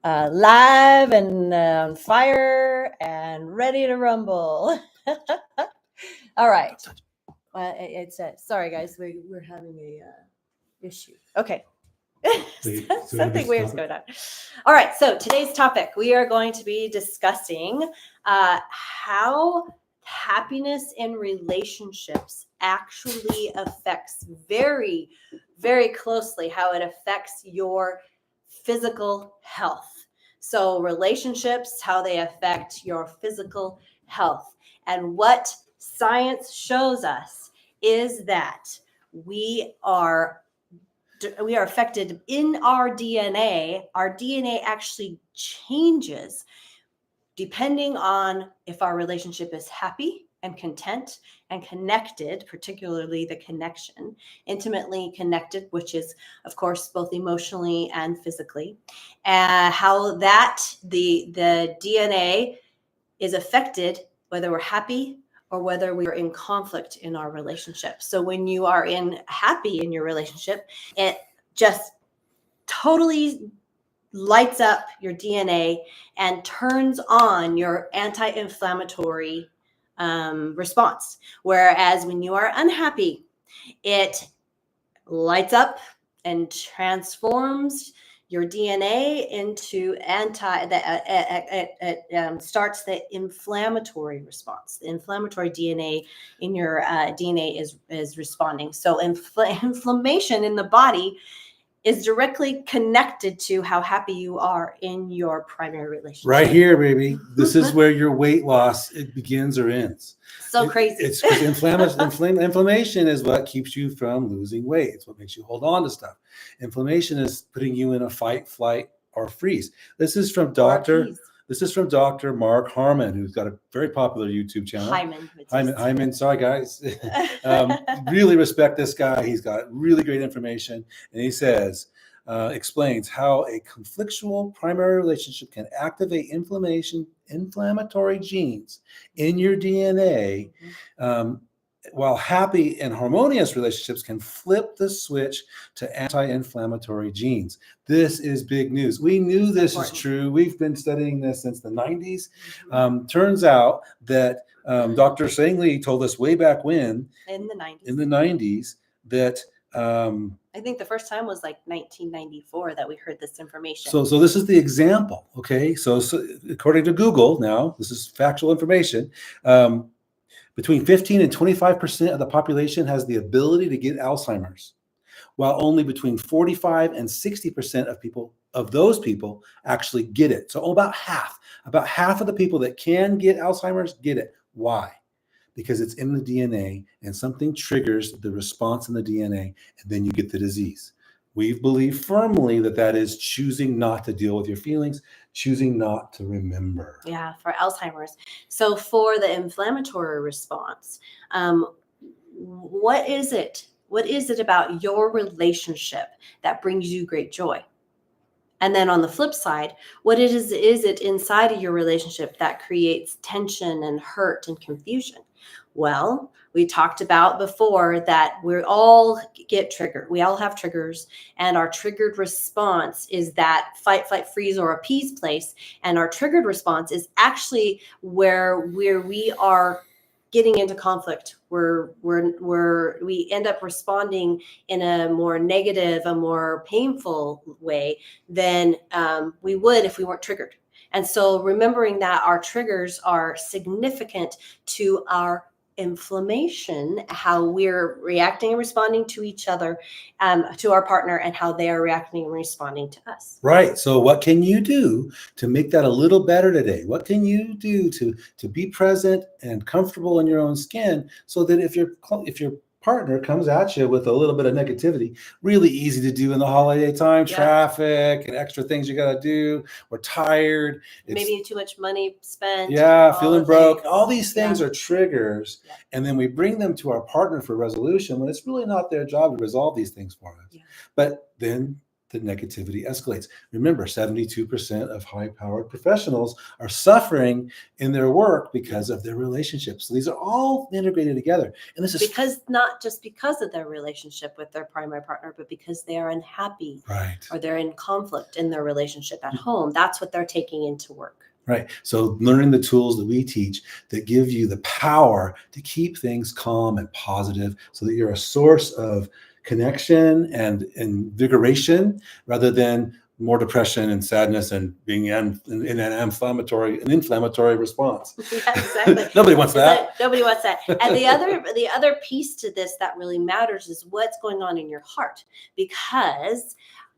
Live and on fire and ready to rumble. All right. It's sorry, guys. We're having a issue. Okay. Something weird's going on. All right. So today's topic, we are going to be discussing how happiness in relationships actually affects very, very closely how it affects your physical health. So relationships, how they affect your physical health. And what science shows us is that we are affected in our DNA. Our DNA actually changes depending on if our relationship is happy and content and connected, particularly the connection, intimately connected, which is, of course, both emotionally and physically, how that the DNA is affected whether we're happy or whether we are in conflict in our relationship. So when you are happy in your relationship, it just totally lights up your DNA and turns on your anti-inflammatory response. Whereas when you are unhappy, it lights up and transforms your DNA into starts the inflammatory response. The inflammatory DNA in your DNA is responding. So inflammation in the body is directly connected to how happy you are in your primary relationship. Right here, baby. This is where your weight loss it begins or ends. So crazy. It's inflammation is what keeps you from losing weight. It's what makes you hold on to stuff. Inflammation is putting you in a fight, flight, or freeze. This is from Dr. Mark Harmon, who's got a very popular YouTube channel. Hyman. Sorry, guys. Really respect this guy. He's got really great information. And he says, explains how a conflictual primary relationship can activate inflammatory genes in your DNA, while happy and harmonious relationships can flip the switch to anti-inflammatory genes. This is big news. We knew this is true. We've been studying this since the 90s. Turns out that Dr. Sangley told us way back when, in the 90s, that I think the first time was like 1994 that we heard this information. So this is the example, okay? So according to Google, now this is factual information. Between 15 and 25% of the population has the ability to get Alzheimer's, while only between 45 and 60% of those people actually get it. So about half of the people that can get Alzheimer's get it. Why? Because it's in the DNA and something triggers the response in the DNA, and then you get the disease. We believe firmly that is choosing not to deal with your feelings, choosing not to remember. Yeah, for Alzheimer's. So for the inflammatory response, what is it? What is it about your relationship that brings you great joy? And then on the flip side, what is it inside of your relationship that creates tension and hurt and confusion? Well, we talked about before that we all get triggered. We all have triggers, and our triggered response is that fight, flight, freeze, or appease place. And our triggered response is actually where we are getting into conflict, where we end up responding in a more negative, a more painful way than we would if we weren't triggered. And so remembering that our triggers are significant to our inflammation, how we're reacting and responding to each other, to our partner, and how they are reacting and responding to us. Right. So what can you do to make that a little better today? What can you do to be present and comfortable in your own skin, so that if your partner comes at you with a little bit of negativity, really easy to do in the holiday time, traffic and extra things you got to do. We're tired. Maybe too much money spent. Yeah, feeling broke. All these things are triggers. Yeah. And then we bring them to our partner for resolution when it's really not their job to resolve these things for us. Yeah. But then that negativity escalates. Remember, 72% of high-powered professionals are suffering in their work because of their relationships. So these are all integrated together. And this is because not just because of their relationship with their primary partner, but because they are unhappy right. or they're in conflict in their relationship at home. That's what they're taking into work. Right. So learning the tools that we teach that give you the power to keep things calm and positive so that you're a source of connection and invigoration rather than more depression and sadness and being in an inflammatory response. Yeah, exactly. Nobody wants that. Nobody wants that. And the other piece to this that really matters is what's going on in your heart, because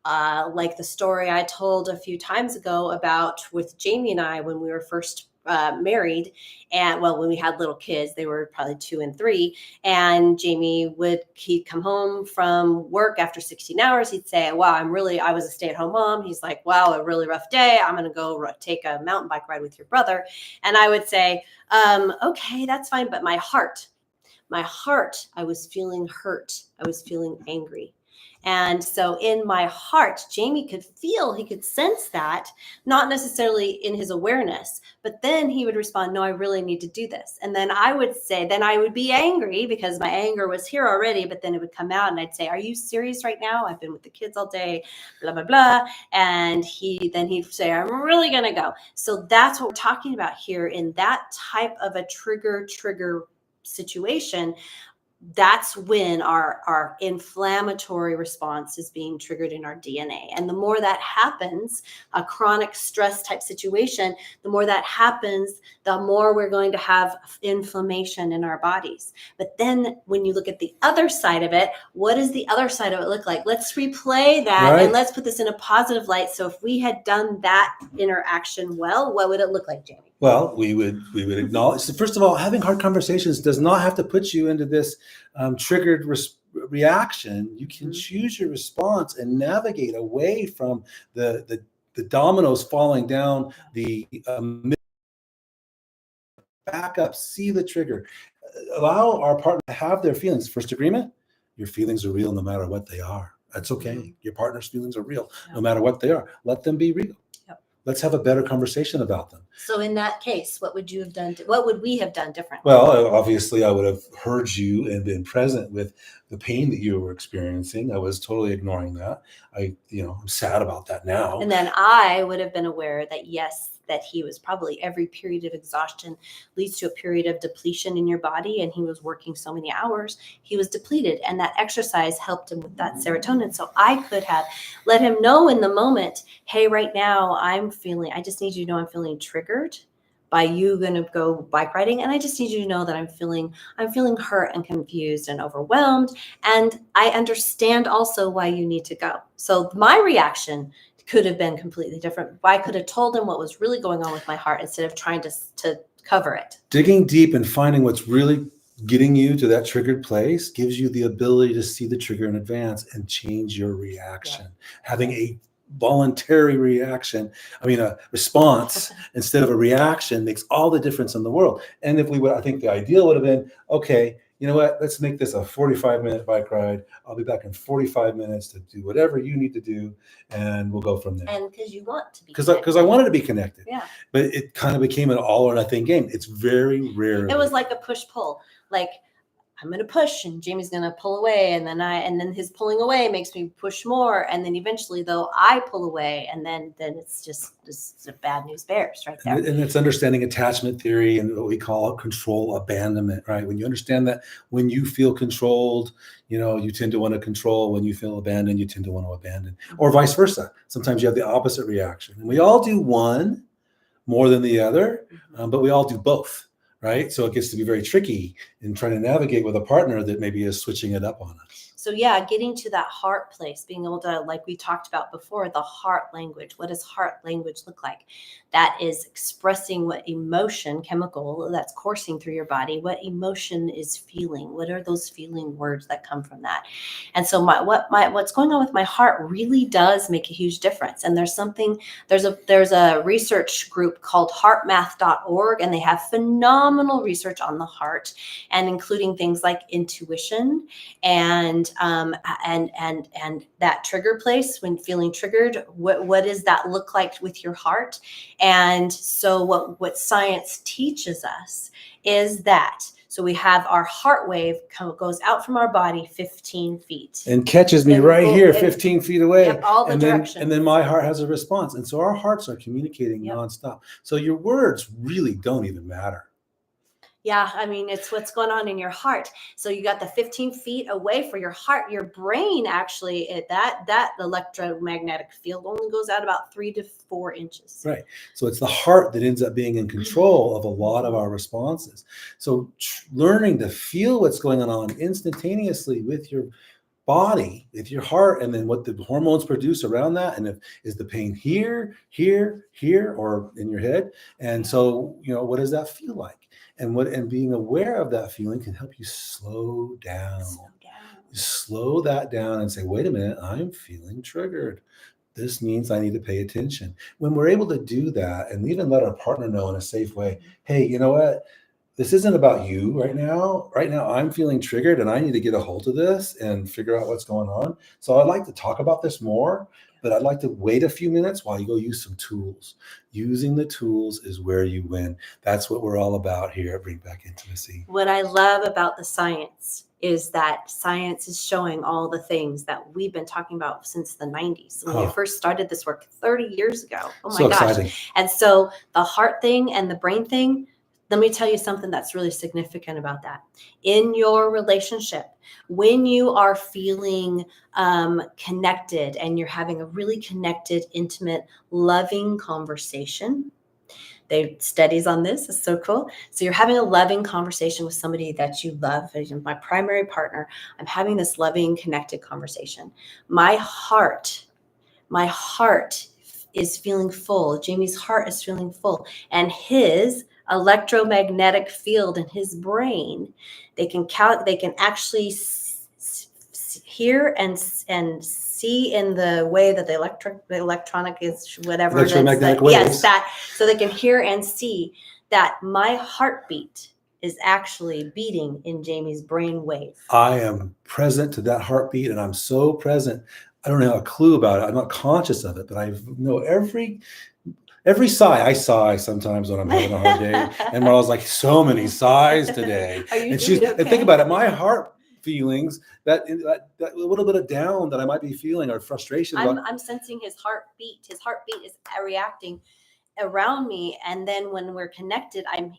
like the story I told a few times ago about with Jamie and I when we were first married, and well, when we had little kids, they were probably 2 and 3, and he'd come home from work after 16 hours. He'd say, wow, I was a stay-at-home mom. He's like, wow, a really rough day. I'm going to go take a mountain bike ride with your brother. And I would say, okay, that's fine. But my heart, I was feeling hurt. I was feeling angry. And so in my heart, Jamie could sense that, not necessarily in his awareness, but then he would respond, no, I really need to do this. And then I would be angry because my anger was here already, but then it would come out and I'd say, are you serious right now? I've been with the kids all day, blah, blah, blah. And he'd say, I'm really going to go. So that's what we're talking about here in that type of a trigger situation. That's when our inflammatory response is being triggered in our DNA. And the more that happens, a chronic stress type situation, the more that happens, the more we're going to have inflammation in our bodies. But then when you look at the other side of it, what does the other side of it look like? Let's replay that Right. and let's put this in a positive light. So if we had done that interaction well, what would it look like, Jamie? Well, we would acknowledge. So first of all, having hard conversations does not have to put you into this triggered reaction. You can choose your response and navigate away from the dominoes falling down. Back up, see the trigger. Allow our partner to have their feelings. First agreement: your feelings are real no matter what they are. That's okay. Your partner's feelings are real no matter what they are. Let them be real. Let's have a better conversation about them. So in that case, what would you have done? What would we have done differently? Well, obviously, I would have heard you and been present with the pain that you were experiencing. I was totally ignoring that. I'm sad about that now. And then I would have been aware that, yes, that he was probably every period of exhaustion leads to a period of depletion in your body. And he was working so many hours, he was depleted. And that exercise helped him with that serotonin. So I could have let him know in the moment, hey, right now I just need you to know I'm feeling triggered by you going to go bike riding. And I just need you to know that I'm feeling hurt and confused and overwhelmed. And I understand also why you need to go. So my reaction could have been completely different. I could have told him what was really going on with my heart instead of trying to cover it. Digging deep and finding what's really getting you to that triggered place gives you the ability to see the trigger in advance and change your reaction. Yeah. Having a voluntary a response instead of a reaction makes all the difference in the world. And I think the ideal would have been, okay, you know what, let's make this a 45-minute bike ride. I'll be back in 45 minutes to do whatever you need to do, and we'll go from there. And because you want to be because I wanted to be connected. Yeah. But it kind of became an all or nothing game. It's very rare. It was like a push-pull. Like, I'm going to push and Jamie's going to pull away. And then his pulling away makes me push more. And then eventually though I pull away, and then it's just a bad news bears right there. And it's understanding attachment theory and what we call control abandonment, right? When you understand that when you feel controlled, you tend to want to control. When you feel abandoned, you tend to want to abandon, or vice versa. Sometimes you have the opposite reaction, and we all do one more than the other, but we all do both. Right. So it gets to be very tricky in trying to navigate with a partner that maybe is switching it up on us. So yeah, getting to that heart place, being able to, like we talked about before, the heart language. What does heart language look like? That is expressing what emotion, chemical that's coursing through your body, what emotion is feeling. What are those feeling words that come from that? And so what's going on with my heart really does make a huge difference. And there's a research group called heartmath.org, and they have phenomenal research on the heart, and including things like intuition and and that trigger place when feeling triggered, what does that look like with your heart? And so what science teaches us is that, so we have our heart wave goes out from our body 15 feet. And catches me right here, 15 feet away. Yep, all the and directions. then my heart has a response. And so our hearts are communicating Yep. nonstop. So your words really don't even matter. Yeah, I mean, it's what's going on in your heart. So you got the 15 feet away for your heart. Your brain actually, that electromagnetic field only goes out about 3 to 4 inches. Right. So it's the heart that ends up being in control of a lot of our responses. So learning to feel what's going on instantaneously with your body, with your heart, and then what the hormones produce around that, and is the pain here, or in your head. And so, what does that feel like? And being aware of that feeling can help you slow down. Slow that down and say, wait a minute, I'm feeling triggered. This means I need to pay attention. When we're able to do that and even let our partner know in a safe way, hey, you know what? This isn't about you right now. Right now, I'm feeling triggered and I need to get a hold of this and figure out what's going on. So I'd like to talk about this more, but I'd like to wait a few minutes while you go use some tools. Using the tools is where you win. That's what we're all about here at Bring Back Intimacy. What I love about the science is that science is showing all the things that we've been talking about since the 90s. When we first started this work 30 years ago. Oh my gosh. Exciting. And so the heart thing and the brain thing, let me tell you something that's really significant about that. In your relationship, when you are feeling connected and you're having a really connected, intimate, loving conversation, they studies on this. It's so cool. So you're having a loving conversation with somebody that you love, my primary partner. I'm having this loving, connected conversation. My heart is feeling full. Jamie's heart is feeling full, and his electromagnetic field in his brain, they can actually hear and see in the way that the electronic is, whatever. Electromagnetic waves. Yes, that, so they can hear and see that my heartbeat is actually beating in Jamie's brain wave. I am present to that heartbeat, and I'm so present. I don't have a clue about it. I'm not conscious of it, but I know every sigh. I sigh sometimes when I'm having a hard day, and Marla's like, so many sighs today. And think about it. My heart feelings, that little bit of down that I might be feeling, or frustration. I'm sensing his heartbeat. His heartbeat is reacting around me, and then when we're connected, I'm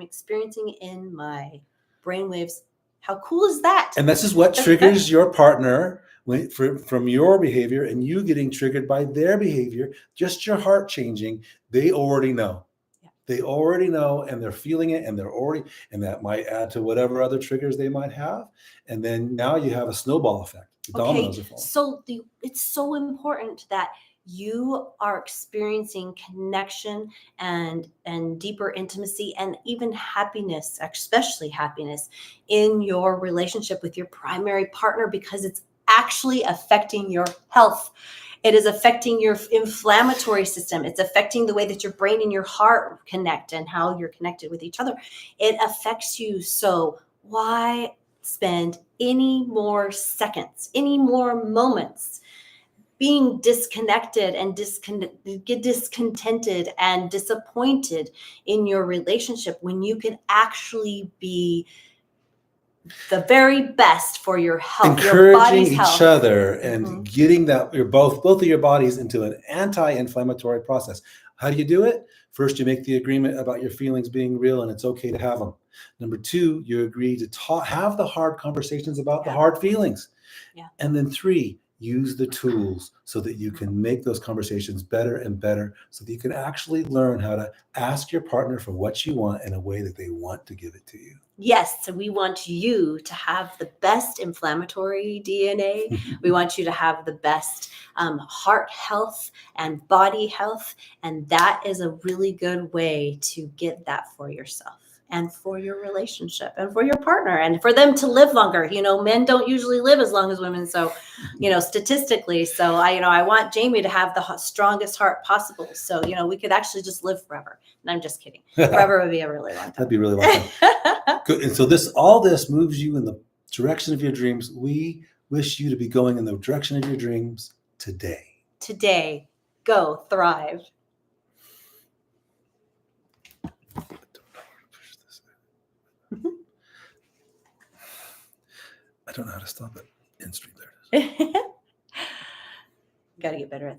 experiencing in my brainwaves. How cool is that? And this is what triggers your partner from your behavior, and you getting triggered by their behavior. Just your heart changing. They already know. Yeah. They already know, and they're feeling it, and and that might add to whatever other triggers they might have. And then now you have a snowball effect. The dominoes are falling. So it's so important that you are experiencing connection and deeper intimacy and even happiness, especially happiness, in your relationship with your primary partner, because it's actually affecting your health. It is affecting your inflammatory system. It's affecting the way that your brain and your heart connect and how you're connected with each other. It affects you. So why spend any more seconds, any more moments being disconnected and get discontented and disappointed in your relationship when you can actually be the very best for your health, encouraging each other, and getting that both of your bodies into an anti-inflammatory process. How do you do it? First, you make the agreement about your feelings being real, and it's okay to have them. Number 2, you agree to have the hard conversations about the hard feelings. Yeah. And then 3, use the tools so that you can make those conversations better and better, so that you can actually learn how to ask your partner for what you want in a way that they want to give it to you. Yes, so we want you to have the best inflammatory DNA. We want you to have the best heart health and body health. And that is a really good way to get that for yourself and for your relationship and for your partner and for them to live longer. Men don't usually live as long as women. So, statistically, so I want Jamie to have the strongest heart possible. So, we could actually just live forever. And I'm just kidding. Forever would be a really long time. That'd be really long time. Good. And so all this moves you in the direction of your dreams. We wish you to be going in the direction of your dreams today. Today, go thrive. I don't know how to push this. I don't know how to stop it. In stream, there it is. Got to get better at that.